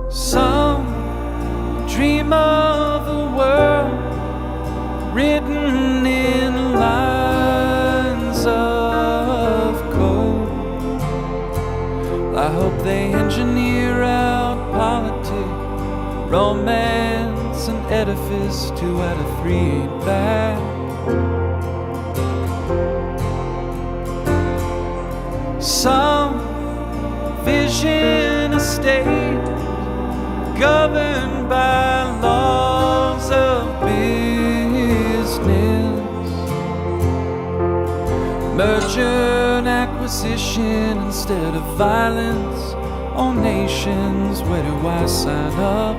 Some dream of a world written in lines of code. I hope they engineer out politics, romance, and edifice. 2 out of 3 ain't bad. Some vision a state governed by laws of business, merger and acquisition instead of violence. All nations, where do I sign up?